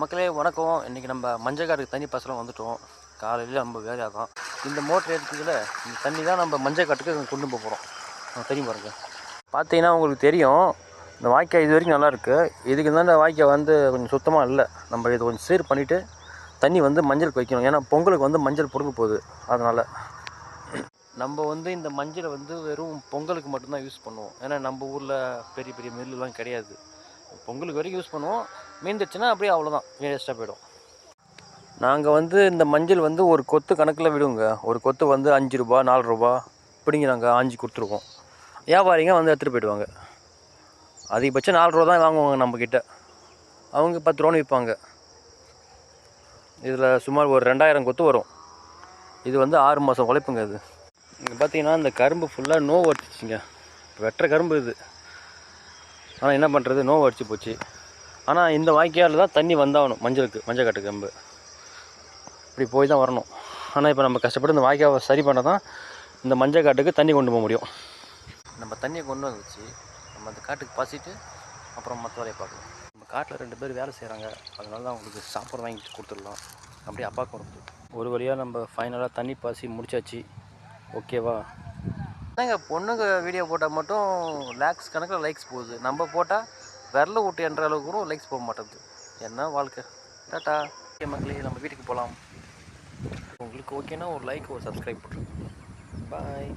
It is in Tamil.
மக்களே வணக்கம். இன்றைக்கி நம்ம மஞ்சக்காட்டுக்கு தண்ணி பாசனம் வந்துட்டோம். காலையில் நம்ம வேலையாக தான் இந்த மோட்டர் எடுத்ததில் இந்த தண்ணி தான் நம்ம மஞ்சக்காட்டுக்கு கொண்டு போக போகிறோம். தெரியும் பாருங்கள், பார்த்தீங்கன்னா உங்களுக்கு தெரியும். இந்த வாய்க்கால் இது வரைக்கும் நல்லாயிருக்கு. இதுக்கு தான் இந்த வாய்க்கால் வந்து கொஞ்சம் சுத்தமாக இல்லை. நம்ம இதை கொஞ்சம் சீர் பண்ணிவிட்டு தண்ணி வந்து மஞ்சளுக்கு வைக்கணும். ஏன்னா பொங்கலுக்கு வந்து மஞ்சள் பொறுங்க போகுது. அதனால் நம்ம வந்து இந்த மஞ்சளை வந்து வெறும் பொங்கலுக்கு மட்டும்தான் யூஸ் பண்ணுவோம். ஏன்னா நம்ம ஊரில் பெரிய பெரிய மில்லுலாம் கிடையாது. பொங்கலுக்கு வரைக்கும் யூஸ் பண்ணுவோம். மீந்துச்சுன்னா அப்படியே அவ்வளோதான், வேஸ்ட்டாக போயிடும். நாங்கள் வந்து இந்த மஞ்சள் வந்து ஒரு கொத்து கணக்கில் விடுவோங்க. ஒரு கொத்து வந்து 5 ரூபா 4 ரூபா இப்படிங்க நாங்கள் ஆஞ்சி கொடுத்துருக்கோம். வியாபாரிங்க வந்து எடுத்துகிட்டு போயிடுவாங்க. அதிகபட்சம் 4 ரூபா தான் வாங்குவாங்க நம்மக்கிட்ட. அவங்க 10 ரூபான்னு விற்பாங்க. இதில் சுமார் ஒரு 2000 கொத்து வரும். இது வந்து 6 மாதம் உழைப்புங்க. இது இங்கே பார்த்தீங்கன்னா இந்த கரும்பு ஃபுல்லாக நோவு அடிச்சிச்சிங்க. வெட்டுற கரும்பு இது. ஆனால் என்ன பண்ணுறது, நோவு அடிச்சு போச்சு. ஆனால் இந்த வாய்க்காலில் தான் தண்ணி வந்தாகணும். மஞ்சக்காட்டு கம்பு இப்படி போய் தான் வரணும். ஆனால் இப்போ நம்ம கஷ்டப்பட்டு இந்த வாய்க்காவை சரி பண்ண தான் இந்த மஞ்சக்காட்டுக்கு தண்ணி கொண்டு போக முடியும். நம்ம தண்ணியை கொண்டு வந்துச்சு. நம்ம அந்த காட்டுக்கு பாசிட்டு அப்புறம் மற்ற வேலையை பார்க்கலாம். நம்ம காட்டில் 2 பேர் வேலை செய்கிறாங்க. அதனால தான் அவங்களுக்கு சாப்பாடு வாங்கிட்டு கொடுத்துடலாம். அப்படியே அப்பாவுக்கு வருது. ஒரு வழியாக நம்ம ஃபைனலாக தண்ணி பாசி முடிச்சாச்சு. ஓகேவா? என்னங்க, பொண்ணுங்க வீடியோ போட்டால் மட்டும் லேக்ஸ் கணக்கில் லைக்ஸ் போகுது. நம்ம போட்டால் விரல விட்டு என்ற அளவுக்கு கூட லைக்ஸ் போக மாட்டேங்குது. என்ன வாழ்க்கை. டாட்டா. ஓகே மக்களே, நம்ம வீட்டுக்கு போகலாம். உங்களுக்கு ஓகேனா ஒரு லைக், ஒரு சப்ஸ்கிரைப் பண்ணுறேன். பாய்.